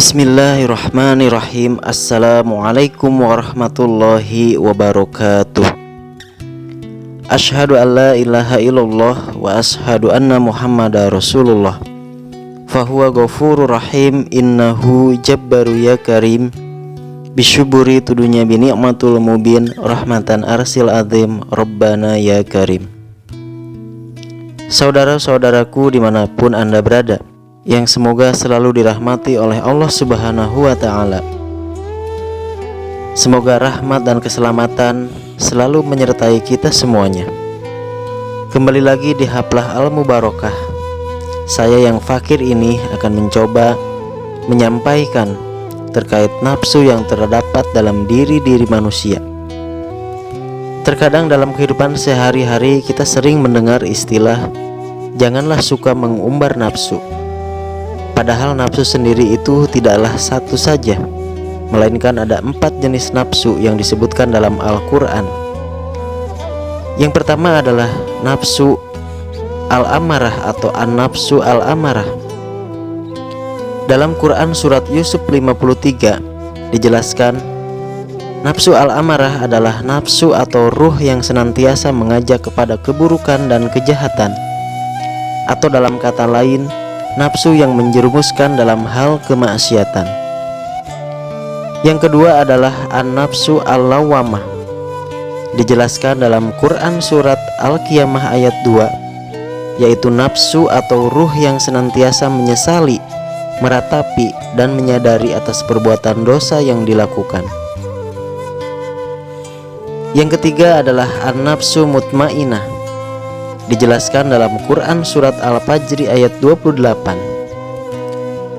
Bismillahirrahmanirrahim. Assalamualaikum warahmatullahi wabarakatuh. Asyhadu an la ilaha illallah wa asyhadu anna Muhammadar Rasulullah. Fahuwa ghafurur rahim innahu jabbaru ya karim. Bisyuburi tudunya bi ni'matul mubin rahmatan arsil azim Rabbana ya karim. Saudara-saudaraku dimanapun Anda berada, yang semoga selalu dirahmati oleh Allah Subhanahu wa Ta'ala. Semoga rahmat dan keselamatan selalu menyertai kita semuanya. Kembali lagi di Haplah Al-Mubarakah. Saya yang fakir ini akan mencoba menyampaikan terkait nafsu yang terdapat dalam diri-diri manusia. Terkadang dalam kehidupan sehari-hari kita sering mendengar istilah janganlah suka mengumbar nafsu. Padahal nafsu sendiri itu tidaklah satu saja, melainkan ada 4 jenis nafsu yang disebutkan dalam Al-Quran. Yang pertama adalah nafsu al-amarah atau an-nafsu al-amarah. Dalam Quran surat Yusuf 53 dijelaskan, nafsu al-amarah adalah nafsu atau ruh yang senantiasa mengajak kepada keburukan dan kejahatan, atau dalam kata lain, nafsu yang menjerumuskan dalam hal kemaksiatan. Yang kedua adalah an-nafsu al-lawamah. Dijelaskan dalam Quran surat Al-Qiyamah ayat 2, yaitu nafsu atau ruh yang senantiasa menyesali, meratapi, dan menyadari atas perbuatan dosa yang dilakukan. Yang ketiga adalah an-nafsu mutmainah. Dijelaskan dalam Quran surat Al-Fajr ayat 28,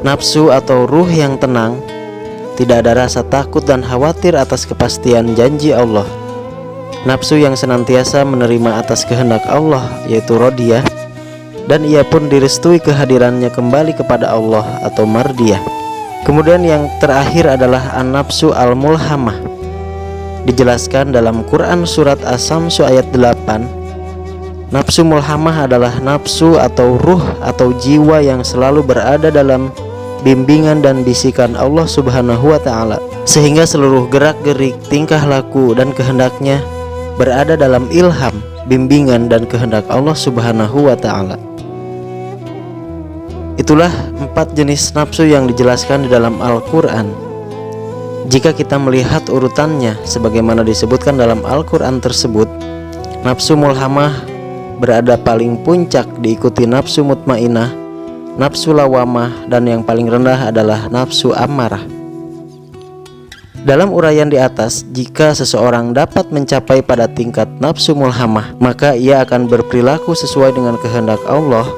nafsu atau ruh yang tenang, tidak ada rasa takut dan khawatir atas kepastian janji Allah. Nafsu yang senantiasa menerima atas kehendak Allah, yaitu rodiyah, dan ia pun direstui kehadirannya kembali kepada Allah atau mardiyah. Kemudian yang terakhir adalah an-nafsu al-mulhamah. Dijelaskan dalam Quran surat As-Samsu ayat 8, nafsu mulhamah adalah nafsu atau ruh atau jiwa yang selalu berada dalam bimbingan dan bisikan Allah Subhanahu wa Ta'ala, sehingga seluruh gerak-gerik, tingkah laku, dan kehendaknya berada dalam ilham, bimbingan, dan kehendak Allah Subhanahu wa Ta'ala. Itulah 4 jenis nafsu yang dijelaskan di dalam Al-Quran. Jika kita melihat urutannya sebagaimana disebutkan dalam Al-Quran tersebut, nafsu mulhamah berada paling puncak, diikuti nafsu mutmainah, nafsu lawamah, dan yang paling rendah adalah nafsu amarah. Dalam uraian di atas, jika seseorang dapat mencapai pada tingkat nafsu mulhamah, maka ia akan berperilaku sesuai dengan kehendak Allah,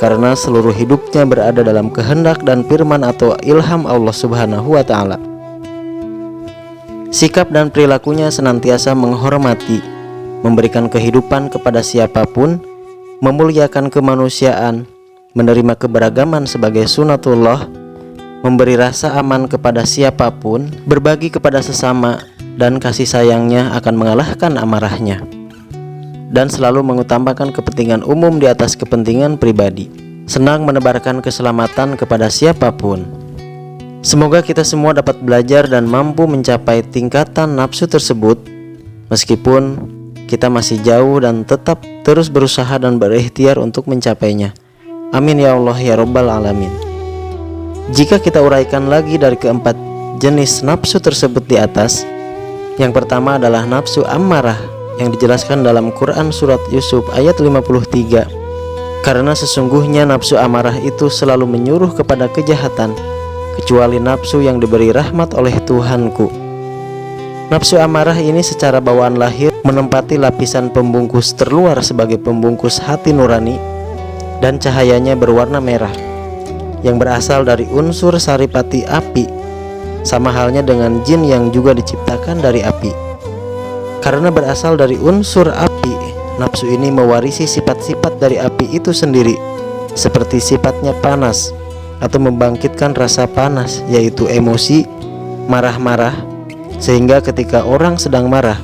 karena seluruh hidupnya berada dalam kehendak dan firman atau ilham Allah Subhanahu wa Ta'ala. Sikap dan perilakunya senantiasa menghormati, memberikan kehidupan kepada siapapun, memuliakan kemanusiaan, menerima keberagaman sebagai sunatullah, memberi rasa aman kepada siapapun, berbagi kepada sesama, dan kasih sayangnya akan mengalahkan amarahnya, dan selalu mengutamakan kepentingan umum di atas kepentingan pribadi, senang menebarkan keselamatan kepada siapapun. Semoga kita semua dapat belajar dan mampu mencapai tingkatan nafsu tersebut, meskipun kita masih jauh, dan tetap terus berusaha dan berikhtiar untuk mencapainya. Amin ya Allah ya Rabbal Alamin. Jika kita uraikan lagi dari keempat jenis nafsu tersebut di atas, yang pertama adalah nafsu amarah yang dijelaskan dalam Quran surat Yusuf ayat 53. Karena sesungguhnya nafsu amarah itu selalu menyuruh kepada kejahatan, kecuali nafsu yang diberi rahmat oleh Tuhanku. Nafsu amarah ini secara bawaan lahir menempati lapisan pembungkus terluar sebagai pembungkus hati nurani, dan cahayanya berwarna merah yang berasal dari unsur saripati api, sama halnya dengan jin yang juga diciptakan dari api. Karena berasal dari unsur api, nafsu ini mewarisi sifat-sifat dari api itu sendiri, seperti sifatnya panas atau membangkitkan rasa panas, yaitu emosi, marah-marah, sehingga ketika orang sedang marah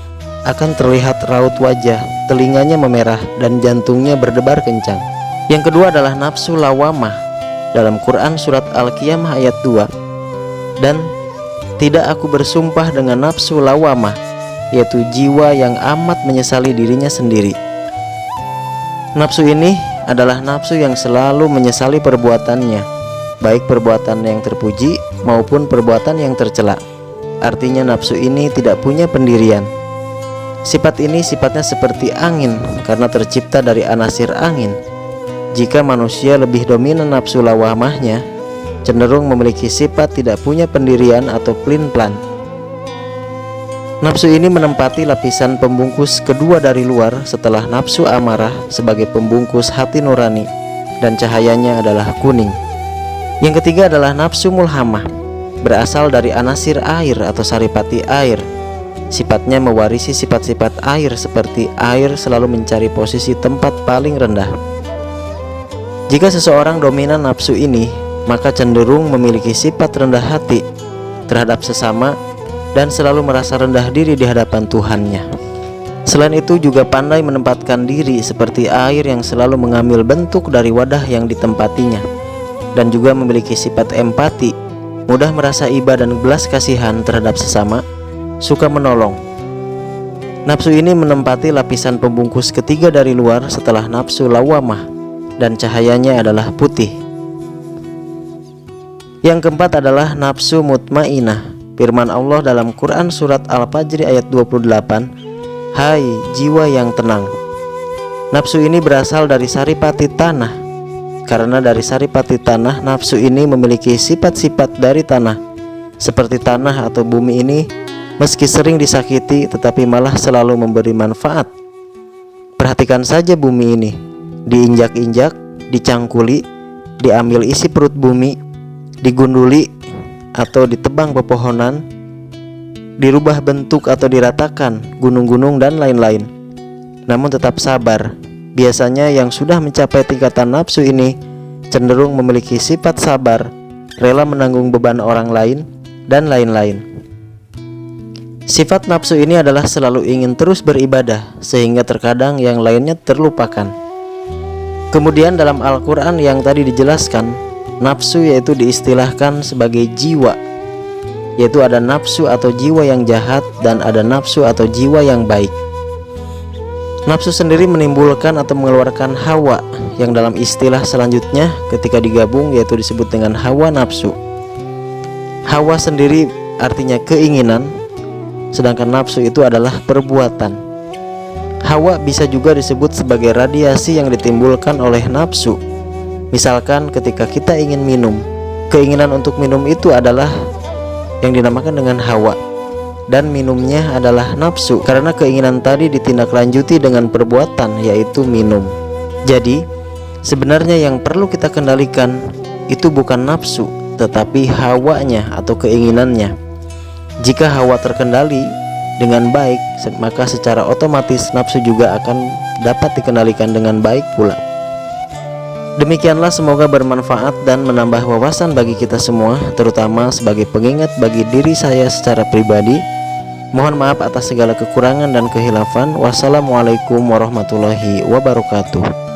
akan terlihat raut wajah, telinganya memerah, dan jantungnya berdebar kencang. Yang kedua adalah nafsu lawamah. Dalam Quran surat Al-Qiyamah ayat 2, Dan tidak aku bersumpah dengan nafsu lawamah, yaitu jiwa yang amat menyesali dirinya sendiri. Nafsu ini adalah nafsu yang selalu menyesali perbuatannya, baik perbuatan yang terpuji maupun perbuatan yang tercela. Artinya nafsu ini tidak punya pendirian. Sifat ini sifatnya seperti angin karena tercipta dari anasir angin. Jika manusia lebih dominan nafsu lawamahnya, cenderung memiliki sifat tidak punya pendirian atau plin-plan. Nafsu ini menempati lapisan pembungkus kedua dari luar setelah nafsu amarah sebagai pembungkus hati nurani, dan cahayanya adalah kuning. Yang ketiga adalah nafsu mulhamah, berasal dari anasir air atau saripati air. Sifatnya mewarisi sifat-sifat air seperti air selalu mencari posisi tempat paling rendah. Jika seseorang dominan nafsu ini, maka cenderung memiliki sifat rendah hati terhadap sesama dan selalu merasa rendah diri di hadapan Tuhannya. Selain itu juga pandai menempatkan diri seperti air yang selalu mengambil bentuk dari wadah yang ditempatinya, dan juga memiliki sifat empati, mudah merasa iba dan belas kasihan terhadap sesama, suka menolong. Nafsu ini menempati lapisan pembungkus ketiga dari luar setelah nafsu lawamah, dan cahayanya adalah putih. Yang keempat adalah nafsu mutmainah. Firman Allah dalam Quran surat Al-Fajr ayat 28, "Hai jiwa yang tenang." Nafsu ini berasal dari saripati tanah. Karena dari saripati tanah, nafsu ini memiliki sifat-sifat dari tanah. Seperti tanah atau bumi ini, meski sering disakiti tetapi malah selalu memberi manfaat. Perhatikan saja bumi ini, diinjak-injak, dicangkuli, diambil isi perut bumi, digunduli atau ditebang pepohonan, dirubah bentuk atau diratakan gunung-gunung dan lain-lain, namun tetap sabar. Biasanya yang sudah mencapai tingkatan nafsu ini cenderung memiliki sifat sabar, rela menanggung beban orang lain, dan lain-lain. Sifat nafsu ini adalah selalu ingin terus beribadah, sehingga terkadang yang lainnya terlupakan. Kemudian dalam Al-Quran yang tadi dijelaskan, nafsu yaitu diistilahkan sebagai jiwa, yaitu ada nafsu atau jiwa yang jahat dan ada nafsu atau jiwa yang baik. Nafsu sendiri menimbulkan atau mengeluarkan hawa, yang dalam istilah selanjutnya ketika digabung yaitu disebut dengan hawa nafsu. Hawa sendiri artinya keinginan, sedangkan nafsu itu adalah perbuatan. Hawa bisa juga disebut sebagai radiasi yang ditimbulkan oleh nafsu. Misalkan ketika kita ingin minum, keinginan untuk minum itu adalah yang dinamakan dengan hawa, dan minumnya adalah nafsu karena keinginan tadi ditindaklanjuti dengan perbuatan, yaitu minum. Jadi sebenarnya yang perlu kita kendalikan itu bukan nafsu, tetapi hawanya atau keinginannya. Jika hawa terkendali dengan baik, maka secara otomatis nafsu juga akan dapat dikendalikan dengan baik pula. Demikianlah, semoga bermanfaat dan menambah wawasan bagi kita semua, terutama sebagai pengingat bagi diri saya secara pribadi. Mohon maaf atas segala kekurangan dan kehilafan. Wassalamualaikum warahmatullahi wabarakatuh.